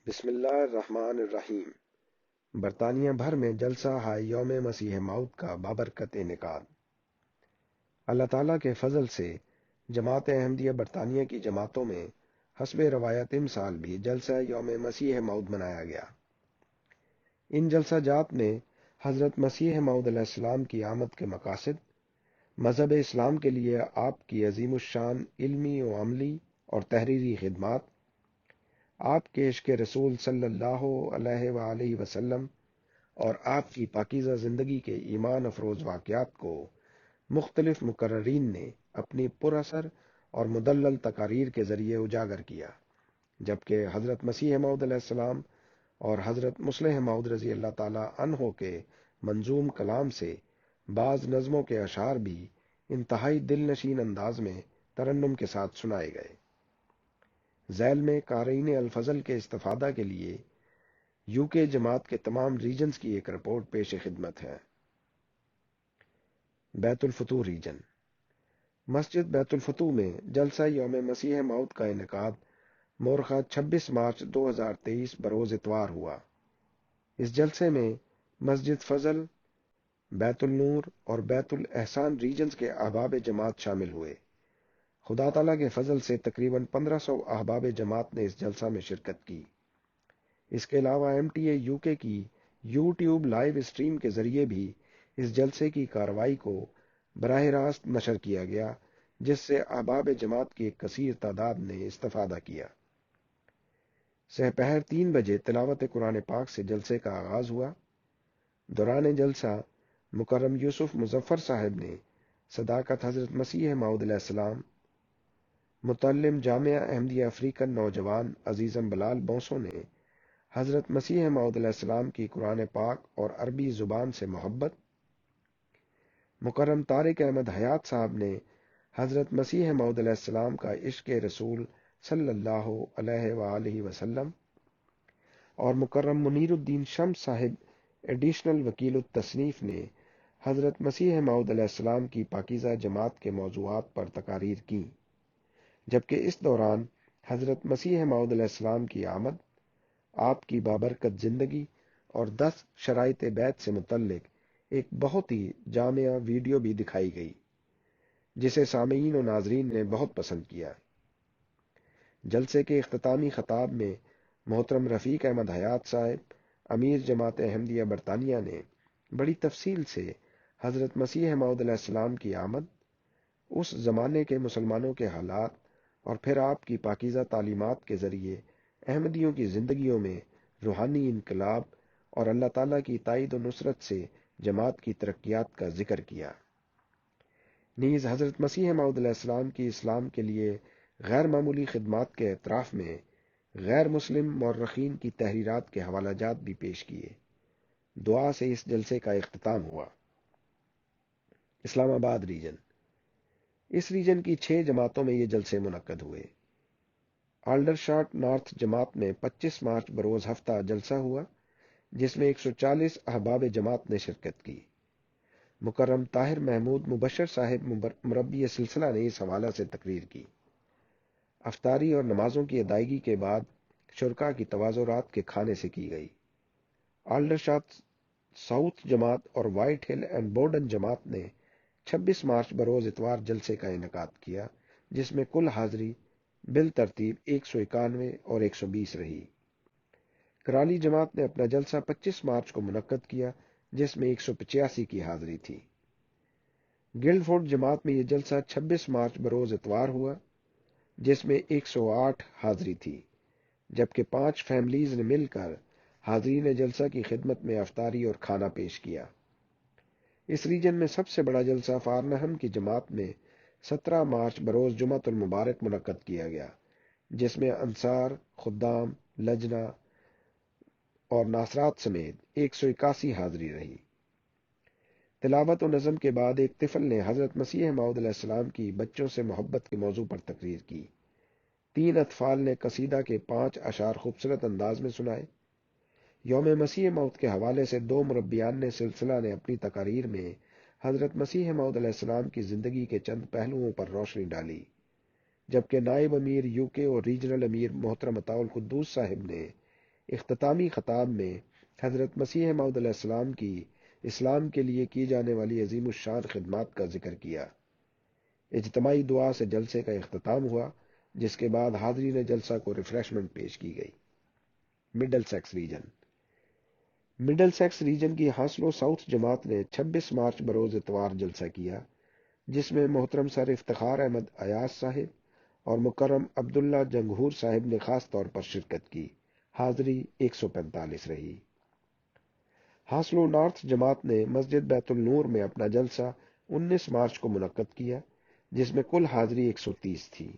بسم اللہ الرحمن الرحیم۔ برطانیہ بھر میں جلسہ ہائے یوم مسیح موعود کا بابرکت انعقاد۔ اللہ تعالیٰ کے فضل سے جماعت احمدیہ برطانیہ کی جماعتوں میں حسب روایت امسال بھی جلسہ یوم مسیح موعود منایا گیا۔ ان جلسہ جات میں حضرت مسیح موعود علیہ السلام کی آمد کے مقاصد، مذہب اسلام کے لیے آپ کی عظیم الشان علمی و عملی اور تحریری خدمات، آپ کے عشق رسول صلی اللہ علیہ وآلہ وسلم اور آپ کی پاکیزہ زندگی کے ایمان افروز واقعات کو مختلف مقررین نے اپنی پر اثر اور مدلل تقاریر کے ذریعے اجاگر کیا، جبکہ حضرت مسیح موعود علیہ السلام اور حضرت مصلح موعود رضی اللہ تعالی عنہ کے منظوم کلام سے بعض نظموں کے اشعار بھی انتہائی دل نشین انداز میں ترنم کے ساتھ سنائے گئے۔ ذیل میں قارئین الفضل کے استفادہ کے لیے UK جماعت کے تمام ریجنز کی ایک رپورٹ پیش خدمت ہے۔ بیت الفتوح ریجن۔ مسجد بیت الفتوح میں جلسہ یوم مسیح موعود کا انعقاد مورخہ 26 مارچ 2023 بروز اتوار ہوا۔ اس جلسے میں مسجد فضل، بیت النور اور بیت الاحسان ریجنز کے احباب جماعت شامل ہوئے۔ خدا تعالیٰ کے فضل سے تقریباً 1500 احباب جماعت نے اس جلسہ میں شرکت کی۔ اس کے علاوہ MTA UK کی YouTube لائیو اسٹریم کے ذریعے بھی اس جلسے کی کارروائی کو براہ راست نشر کیا گیا، جس سے احباب جماعت کی ایک کثیر تعداد نے استفادہ کیا۔ سحپہر 3 بجے تلاوت قرآن پاک سے جلسے کا آغاز ہوا۔ دوران جلسہ مکرم یوسف مظفر صاحب نے صداقت حضرت مسیح موعود علیہ السلام، متعلم جامعہ احمدیہ افریقن نوجوان عزیزم بلال بونسو نے حضرت مسیح موعود علیہ السلام کی قرآن پاک اور عربی زبان سے محبت، مکرم طارق احمد حیات صاحب نے حضرت مسیح موعود علیہ السلام کا عشق رسول صلی اللہ علیہ وآلہ وسلم، اور مکرم منیر الدین شمس صاحب ایڈیشنل وکیل التصنیف نے حضرت مسیح موعود علیہ السلام کی پاکیزہ جماعت کے موضوعات پر تقاریر کی، جبکہ اس دوران حضرت مسیح موعود علیہ السلام کی آمد، آپ کی بابرکت زندگی اور 10 شرائط بیعت سے متعلق ایک بہت ہی جامع ویڈیو بھی دکھائی گئی، جسے سامعین و ناظرین نے بہت پسند کیا۔ جلسے کے اختتامی خطاب میں محترم رفیق احمد حیات صاحب، امیر جماعت احمدیہ برطانیہ نے بڑی تفصیل سے حضرت مسیح موعود علیہ السلام کی آمد، اس زمانے کے مسلمانوں کے حالات اور پھر آپ کی پاکیزہ تعلیمات کے ذریعے احمدیوں کی زندگیوں میں روحانی انقلاب اور اللہ تعالیٰ کی تائید و نصرت سے جماعت کی ترقیات کا ذکر کیا۔ نیز حضرت مسیح موعود علیہ السلام کی اسلام کے لیے غیر معمولی خدمات کے اعتراف میں غیر مسلم مورخین کی تحریرات کے حوالہ جات بھی پیش کیے۔ دعا سے اس جلسے کا اختتام ہوا۔ اسلام آباد ریجن۔ اس ریجن کی 6 جماعتوں میں یہ جلسے منعقد ہوئے۔ آلڈرشاٹ نارتھ جماعت میں 25 مارچ بروز ہفتہ جلسہ ہوا، جس میں 140 احباب جماعت نے شرکت کی۔ مکرم طاہر محمود مبشر صاحب مربی سلسلہ نے اس حوالہ سے تقریر کی۔ افطاری اور نمازوں کی ادائیگی کے بعد شرکاء کی تواضع کے کھانے سے کی گئی۔ آلڈرشاٹ ساؤتھ جماعت اور وائٹ ہل اینڈ بورڈن جماعت نے 26 مارچ بروز اتوار جلسے کا انعقاد کیا، جس میں کل حاضری بالترتیب 191 اور 120 رہی۔ کرالی جماعت نے اپنا جلسہ 25 مارچ کو منعقد کیا، جس میں 185 کی حاضری تھی۔ گلڈ فورڈ جماعت میں یہ جلسہ 26 مارچ بروز اتوار ہوا، جس میں 108 حاضری تھی، جبکہ 5 فیملیز نے مل کر حاضرین جلسہ کی خدمت میں افطاری اور کھانا پیش کیا۔ اس ریجن میں سب سے بڑا جلسہ فارنہم کی جماعت میں 17 مارچ بروز جمعۃ المبارک منعقد کیا گیا، جس میں انصار، خدام، لجنہ اور ناصرات سمیت 181 حاضری رہی۔ تلاوت و نظم کے بعد ایک طفل نے حضرت مسیح موعود علیہ السلام کی بچوں سے محبت کے موضوع پر تقریر کی۔ 3 اطفال نے قصیدہ کے 5 اشعار خوبصورت انداز میں سنائے۔ یوم مسیح موعود کے حوالے سے 2 مربیان نے سلسلہ نے اپنی تقاریر میں حضرت مسیح موعود علیہ السلام کی زندگی کے چند پہلوؤں پر روشنی ڈالی، جبکہ نائب امیر UK اور ریجنل امیر محترم عطاء القدوس صاحب نے اختتامی خطاب میں حضرت مسیح موعود علیہ السلام کی اسلام کے لیے کی جانے والی عظیم الشان خدمات کا ذکر کیا۔ اجتماعی دعا سے جلسے کا اختتام ہوا، جس کے بعد حاضرین جلسہ کو ریفریشمنٹ پیش کی گئی۔ Middlesex region Middlesex region کی ہاسلو ساؤتھ جماعت نے 26 مارچ بروز اتوار جلسہ کیا، جس میں محترم سر افتخار احمد ایاز صاحب اور مکرم عبداللہ جنگہور صاحب نے خاص طور پر شرکت کی۔ حاضری 145 رہی۔ ہاسلو نارتھ جماعت نے مسجد بیت النور میں اپنا جلسہ 19 مارچ کو منعقد کیا، جس میں کل حاضری 130 تھی۔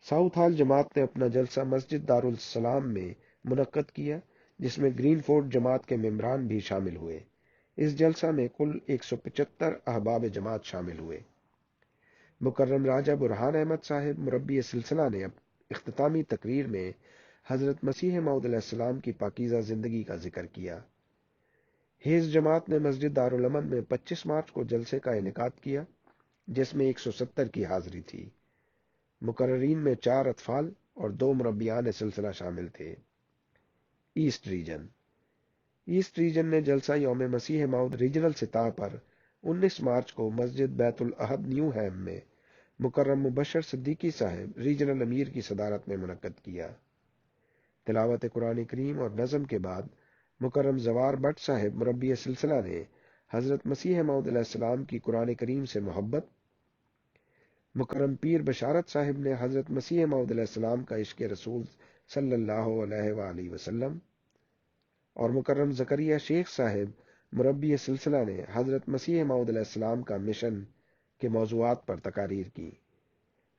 ساؤتھ ہال جماعت نے اپنا جلسہ مسجد دارالسلام میں منعقد کیا، جس میں گرین فورٹ جماعت کے ممبران بھی شامل ہوئے۔ اس جلسہ میں کل 175 احباب جماعت شامل ہوئے۔ مکرم راجہ برہان احمد صاحب مربی سلسلہ نے اختتامی تقریر میں حضرت مسیح موعود علیہ السلام کی پاکیزہ زندگی کا ذکر کیا۔ حیض جماعت نے مسجد دارالامن میں 25 مارچ کو جلسے کا انعقاد کیا، جس میں 170 کی حاضری تھی۔ مقررین میں 4 اطفال اور 2 مربیان سلسلہ شامل تھے۔ ایسٹ ریجن نے جلسہ یوم مسیح موعود ریجنل سطح پر 19 مارچ کو مسجد بیت الاحد نیو ہیم میں مکرم مبشر صدیقی صاحب ریجنل امیر کی صدارت میں منعقد کیا۔ تلاوت قرآن کریم اور نظم کے بعد مکرم زوار بٹ صاحب مربی سلسلہ نے حضرت مسیح موعود علیہ السلام کی قرآن کریم سے محبت، مکرم پیر بشارت صاحب نے حضرت مسیح موعود علیہ السلام کا عشق رسول صلی اللہ علیہ وآلہ وسلم، اور مکرم زکریہ شیخ صاحب مربی سلسلہ نے حضرت مسیح موعود علیہ السلام کا مشن کے موضوعات پر تقاریر کی،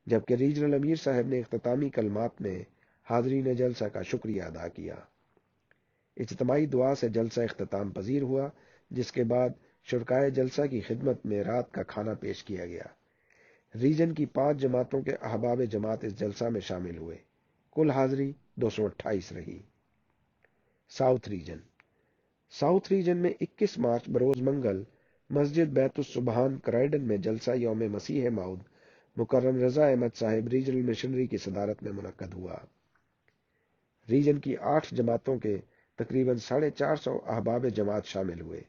جبکہ ریجنل امیر صاحب نے اختتامی کلمات میں حاضرین جلسہ کا شکریہ ادا کیا۔ اجتماعی دعا سے جلسہ اختتام پذیر ہوا، جس کے بعد شرکائے جلسہ کی خدمت میں رات کا کھانا پیش کیا گیا۔ ریجن کی 5 جماعتوں کے احباب جماعت اس جلسہ میں شامل ہوئے۔ کل حاضری 228 رہی۔ ساؤتھ ریجن میں 21 مارچ بروز منگل مسجد بیت السبحان کرائیڈن میں جلسہ یوم مسیح موعود مکرم رضا احمد صاحب ریجنل مشنری کی صدارت میں منعقد ہوا۔ ریجن کی 8 جماعتوں کے تقریباً 450 احباب جماعت شامل ہوئے۔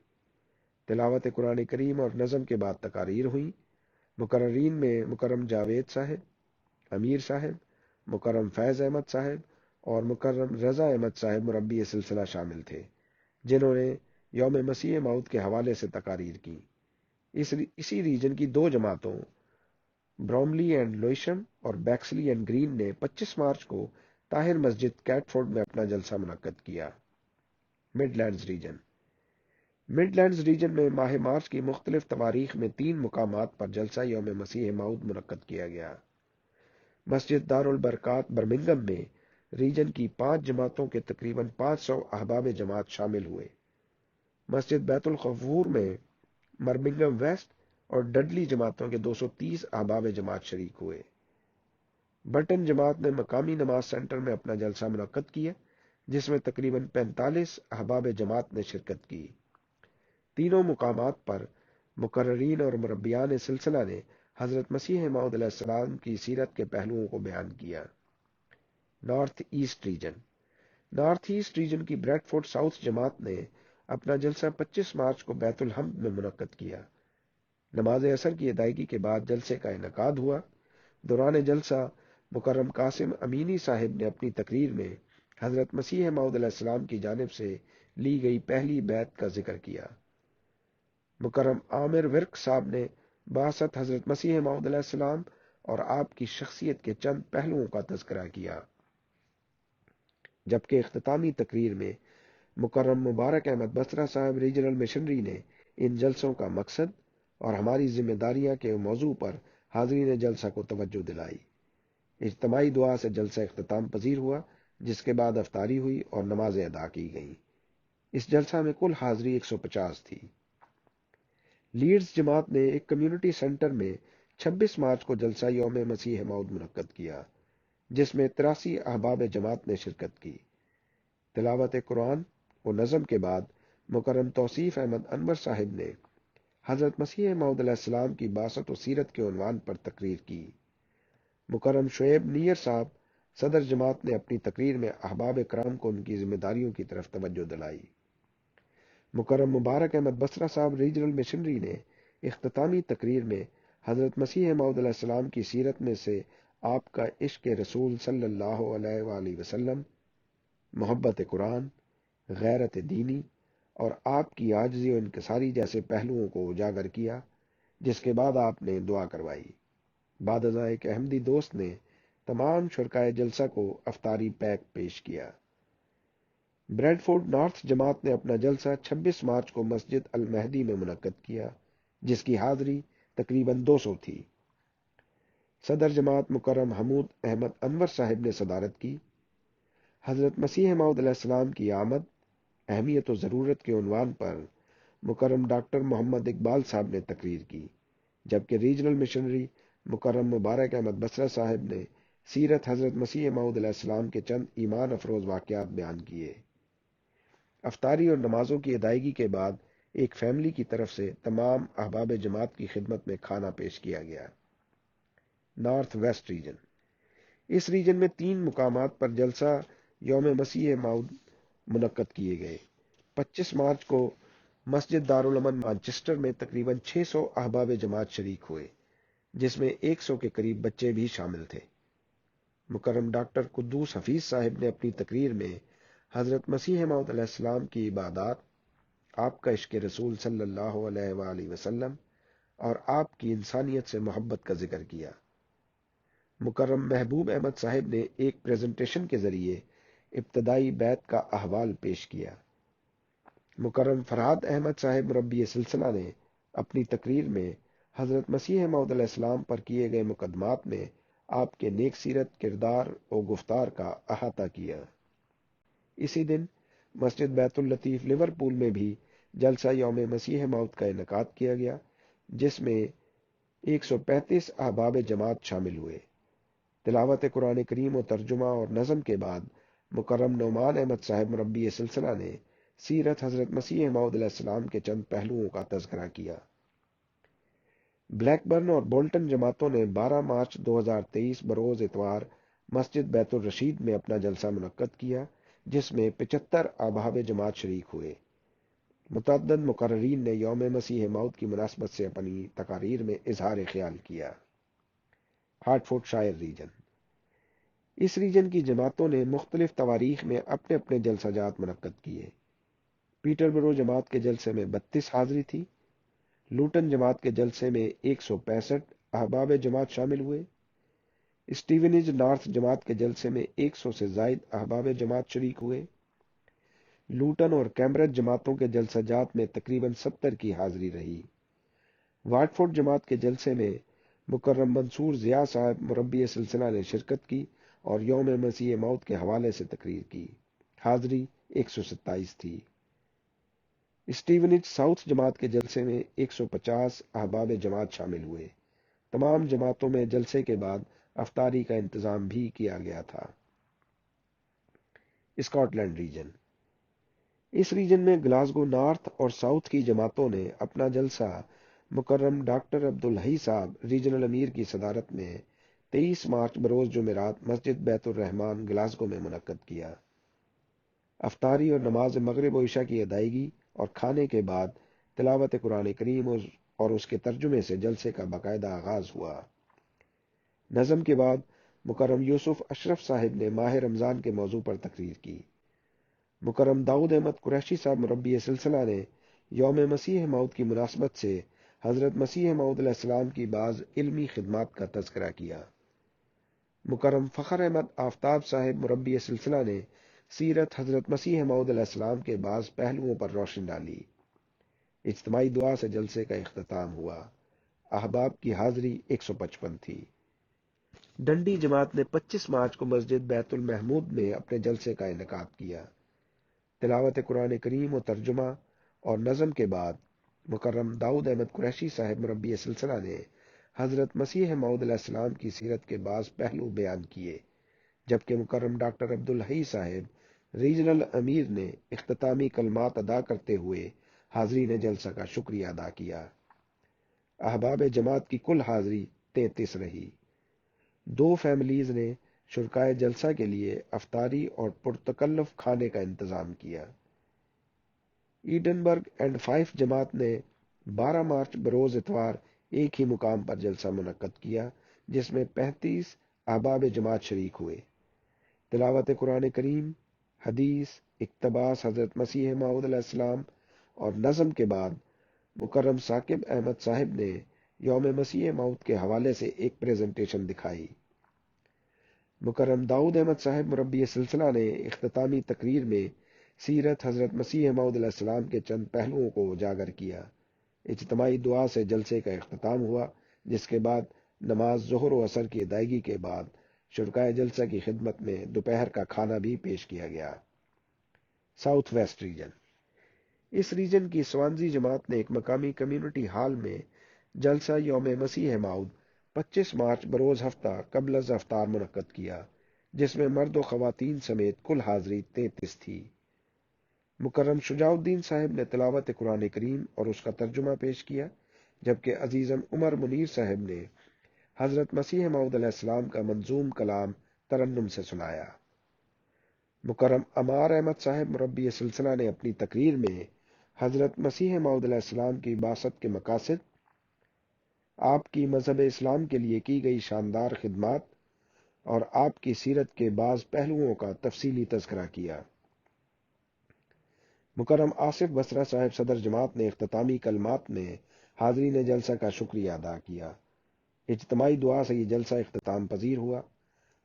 تلاوت قرآن کریم اور نظم کے بعد تقاریر ہوئی۔ مقررین میں مکرم جاوید صاحب امیر صاحب، مکرم فیض احمد صاحب اور مکرم رضا احمد صاحب مربی سلسلہ شامل تھے، جنہوں نے یوم مسیح موعود کے حوالے سے تقاریر کی۔ اسی ریجن کی 2 جماعتوں بروملی اینڈ لوئیشم اور بیکسلی اینڈ گرین نے 25 مارچ کو طاہر مسجد کیٹفورڈ میں اپنا جلسہ منعقد کیا۔ مڈ لینڈز ریجن میں ماہ مارچ کی مختلف تواریخ میں 3 مقامات پر جلسہ یوم مسیح موعود منعقد کیا گیا۔ مسجد دارالبرکات برمنگم میں ریجن کی 5 جماعتوں کے تقریباً 500 احباب جماعت شامل ہوئے۔ مسجد بیت الغفور میں برمنگم ویسٹ اور ڈڈلی جماعتوں کے 230 احباب جماعت شریک ہوئے۔ بٹن جماعت نے مقامی نماز سینٹر میں اپنا جلسہ منعقد کیا، جس میں تقریباً 45 احباب جماعت نے شرکت کی۔ تینوں مقامات پر مقررین اور مربیان سلسلہ نے حضرت مسیح موعود علیہ السلام کی سیرت کے پہلوؤں کو بیان کیا۔ نارتھ ایسٹ ریجن کی بریڈ فورٹ ساؤتھ جماعت نے اپنا جلسہ 25 مارچ کو بیت الحمد میں منعقد کیا۔ نماز عصر کی ادائیگی کے بعد جلسے کا انعقاد ہوا۔ دوران جلسہ مکرم قاسم امینی صاحب نے اپنی تقریر میں حضرت مسیح موعود علیہ السلام کی جانب سے لی گئی پہلی بیعت کا ذکر کیا۔ مکرم عامر ورک صاحب نے بعثت حضرت مسیح موعود علیہ السلام اور آپ کی شخصیت کے چند پہلوؤں کا تذکرہ کیا، جبکہ اختتامی تقریر میں مکرم مبارک احمد بسرا صاحب ریجنل مشنری نے ان جلسوں کا مقصد اور ہماری ذمہ داریاں کے موضوع پر حاضرین جلسہ کو توجہ دلائی۔ اجتماعی دعا سے جلسہ اختتام پذیر ہوا، جس کے بعد افطاری ہوئی اور نمازیں ادا کی گئیں۔ اس جلسہ میں کل حاضری 150 تھی۔ لیڈز جماعت نے ایک کمیونٹی سینٹر میں 26 مارچ کو جلسہ یوم مسیح موعود منعقد کیا، جس میں 83 احباب جماعت نے شرکت کی۔ تلاوت قرآن و نظم کے بعد مکرم توصیف احمد انور صاحب نے حضرت مسیح موعود علیہ السلام کی بعثت و سیرت کے عنوان پر تقریر کی۔ مکرم شعیب نیر صاحب صدر جماعت نے اپنی تقریر میں احباب کرام کو ان کی ذمہ داریوں کی طرف توجہ دلائی۔ مکرم مبارک احمد بصرہ صاحب ریجنل مشنری نے اختتامی تقریر میں حضرت مسیح موعود علیہ السلام کی سیرت میں سے آپ کا عشق رسول صلی اللہ علیہ وآلہ وسلم، محبت قرآن، غیرت دینی اور آپ کی عاجزی و انکساری جیسے پہلوؤں کو اجاگر کیا، جس کے بعد آپ نے دعا کروائی۔ بعد ازاں ایک احمدی دوست نے تمام شرکائے جلسہ کو افطاری پیک پیش کیا۔ بریڈ فورڈ نارتھ جماعت نے اپنا جلسہ 26 مارچ کو مسجد المہدی میں منعقد کیا، جس کی حاضری تقریباً 200 تھی۔ صدر جماعت مکرم حمود احمد انور صاحب نے صدارت کی۔ حضرت مسیح موعود علیہ السلام کی آمد، اہمیت و ضرورت کے عنوان پر مکرم ڈاکٹر محمد اقبال صاحب نے تقریر کی، جبکہ ریجنل مشنری مکرم مبارک احمد بصرہ صاحب نے سیرت حضرت مسیح موعود علیہ السلام کے چند ایمان افروز واقعات بیان کیے۔ افطاری اور نمازوں کی ادائیگی کے بعد ایک فیملی کی طرف سے تمام احباب جماعت کی خدمت میں کھانا پیش کیا گیا۔ نارتھ ویسٹ ریجن، اس ریجن میں 3 مقامات پر جلسہ یوم مسیح موعود منعقد کیے گئے۔ 25 مارچ کو مسجد دارالامن مانچسٹر میں تقریباً 600 احباب جماعت شریک ہوئے، جس میں 100 کے قریب بچے بھی شامل تھے۔ مکرم ڈاکٹر قدوس حفیظ صاحب نے اپنی تقریر میں حضرت مسیح موعود علیہ السلام کی عبادات، آپ کا عشق رسول صلی اللہ علیہ وآلہ وسلم اور آپ کی انسانیت سے محبت کا ذکر کیا۔ مکرم محبوب احمد صاحب نے ایک پریزنٹیشن کے ذریعے ابتدائی بیعت کا احوال پیش کیا۔ مکرم فرحاد احمد صاحب مربی سلسلہ نے اپنی تقریر میں حضرت مسیح موعود علیہ السلام پر کیے گئے مقدمات میں آپ کے نیک سیرت، کردار و گفتار کا احاطہ کیا۔ اسی دن مسجد بیت اللطیف لیورپول میں بھی جلسہ یوم مسیح موعود کا انعقاد کیا گیا، جس میں 135 احباب جماعت شامل ہوئے۔ تلاوت قرآن کریم و ترجمہ اور نظم کے بعد مکرم نعمان احمد صاحب مربی سلسلہ نے سیرت حضرت مسیح موعود علیہ السلام کے چند پہلوؤں کا تذکرہ کیا۔ بلیک برن اور بولٹن جماعتوں نے 12 مارچ 2023 بروز اتوار مسجد بیت الرشید میں اپنا جلسہ منعقد کیا، جس میں 75 احباب جماعت شریک ہوئے۔ متعدد مقررین نے یوم مسیح موعود کی مناسبت سے اپنی تقاریر میں اظہار خیال کیا۔ ہارٹفورڈ شائر ریجن، اس ریجن کی جماعتوں نے مختلف تواریخ میں اپنے اپنے جلسہ جات منعقد کیے۔ پیٹر برو جماعت کے جلسے میں 32 حاضری تھی۔ لوٹن جماعت کے جلسے میں 165 احباب جماعت شامل ہوئے۔ اسٹیونز نارتھ جماعت کے جلسے میں 100 سے زائد احباب جماعت شریک ہوئے۔ لوٹن اور کیمبرج جماعتوں کے جلسہ جات میں تقریباً 70 کی حاضری رہی۔ واٹفورڈ جماعت کے جلسے میں مکرم منصور ضیاء صاحب مربی سلسلہ نے شرکت کی اور یوم مسیح موعود کے حوالے سے تقریر کی۔ حاضری 127 تھی۔ اسٹیونز ساؤتھ جماعت کے جلسے میں 150 احباب جماعت شامل ہوئے۔ تمام جماعتوں میں جلسے کے بعد افطاری کا انتظام بھی کیا گیا تھا۔ اسکاٹ لینڈ ریجن، اس ریجن میں گلاسگو نارتھ اور ساؤتھ کی جماعتوں نے اپنا جلسہ مکرم ڈاکٹر عبدالحی صاحب ریجنل امیر کی صدارت میں 23 مارچ بروز جمعرات مسجد بیت الرحمان گلاسگو میں منعقد کیا۔ افطاری اور نماز مغرب و عشاء کی ادائیگی اور کھانے کے بعد تلاوت قرآن کریم اور اس کے ترجمے سے جلسے کا باقاعدہ آغاز ہوا۔ نظم کے بعد مکرم یوسف اشرف صاحب نے ماہ رمضان کے موضوع پر تقریر کی۔ مکرم داؤد احمد قریشی صاحب مربی سلسلہ نے یوم مسیح موعود کی مناسبت سے حضرت مسیح موعود علیہ السلام کی بعض علمی خدمات کا تذکرہ کیا۔ مکرم فخر احمد آفتاب صاحب مربی سلسلہ نے سیرت حضرت مسیح موعود علیہ السلام کے بعض پہلوؤں پر روشنی ڈالی۔ اجتماعی دعا سے جلسے کا اختتام ہوا۔ احباب کی حاضری 155 تھی۔ ڈنڈی جماعت نے 25 مارچ کو مسجد بیت المحمود میں اپنے جلسے کا انعقاد کیا۔ تلاوت قرآن کریم و ترجمہ اور نظم کے بعد مکرم داؤد احمد قریشی صاحب مربی سلسلہ نے حضرت مسیح موعود علیہ السلام کی سیرت کے بعض پہلو بیان کیے، جبکہ مکرم ڈاکٹر عبدالحی صاحب ریجنل امیر نے اختتامی کلمات ادا کرتے ہوئے حاضرین جلسہ کا شکریہ ادا کیا۔ احباب جماعت کی کل حاضری 33 رہی۔ 2 فیملیز نے شرکائے جلسہ کے لیے افطاری اور پرتکلف کھانے کا انتظام کیا۔ ایڈنبرگ اینڈ فائف جماعت نے 12 مارچ بروز اتوار ایک ہی مقام پر جلسہ منعقد کیا، جس میں 35 احباب جماعت شریک ہوئے۔ تلاوت قرآن کریم، حدیث، اقتباس حضرت مسیح موعود علیہ السلام اور نظم کے بعد مکرم ثاقب احمد صاحب نے یوم مسیح موعود کے حوالے سے ایک پریزنٹیشن دکھائی۔ مکرم داؤد احمد صاحب مربی سلسلہ نے اختتامی تقریر میں سیرت حضرت مسیح موعود علیہ السلام کے چند پہلوؤں کو اجاگر کیا۔ اجتماعی دعا سے جلسے کا اختتام ہوا، جس کے بعد نماز ظہر و عصر کی ادائیگی کے بعد شرکائے جلسہ کی خدمت میں دوپہر کا کھانا بھی پیش کیا گیا۔ South west region. اس ریجن کی سوانزی جماعت نے ایک مقامی کمیونٹی ہال میں جلسہ یوم مسیح موعود 25 مارچ بروز ہفتہ قبل از افطار منعقد کیا، جس میں مرد و خواتین سمیت کل حاضری 33 تھی۔ مکرم شجاع الدین صاحب نے تلاوت قرآن کریم اور اس کا ترجمہ پیش کیا، جبکہ عزیزم عمر منیر صاحب نے حضرت مسیح موعود علیہ السلام کا منظوم کلام ترنم سے سنایا۔ مکرم عمار احمد صاحب مربی سلسلہ نے اپنی تقریر میں حضرت مسیح موعود علیہ السلام کی بعثت کے مقاصد، آپ کی مذہب اسلام کے لیے کی گئی شاندار خدمات اور آپ کی سیرت کے بعض پہلوؤں کا تفصیلی تذکرہ کیا۔ مکرم آصف بصرہ صاحب صدر جماعت نے اختتامی کلمات میں حاضرین جلسہ کا شکریہ ادا کیا۔ اجتماعی دعا سے یہ جلسہ اختتام پذیر ہوا۔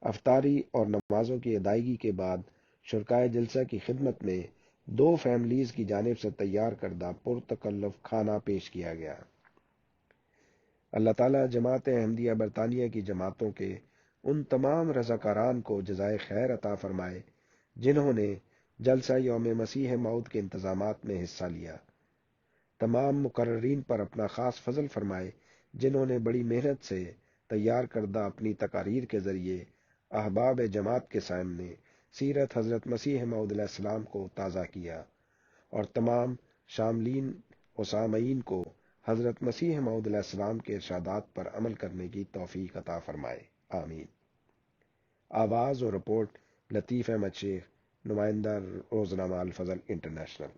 افطاری اور نمازوں کی ادائیگی کے بعد شرکائے جلسہ کی خدمت میں 2 فیملیز کی جانب سے تیار کردہ پرتکلف کھانا پیش کیا گیا۔ اللہ تعالیٰ جماعت احمدیہ برطانیہ کی جماعتوں کے ان تمام رضاکاران کو جزائے خیر عطا فرمائے جنہوں نے جلسہ یوم مسیح موعود کے انتظامات میں حصہ لیا۔ تمام مقررین پر اپنا خاص فضل فرمائے جنہوں نے بڑی محنت سے تیار کردہ اپنی تقاریر کے ذریعے احباب جماعت کے سامنے سیرت حضرت مسیح موعود علیہ السلام کو تازہ کیا، اور تمام شاملین و سامعین کو حضرت مسیح موعود علیہ السلام کے ارشادات پر عمل کرنے کی توفیق عطا فرمائے، آمین۔ آواز اور رپورٹ لطیف احمد شیخ، نمائندہ روزنامہ الفضل انٹرنیشنل۔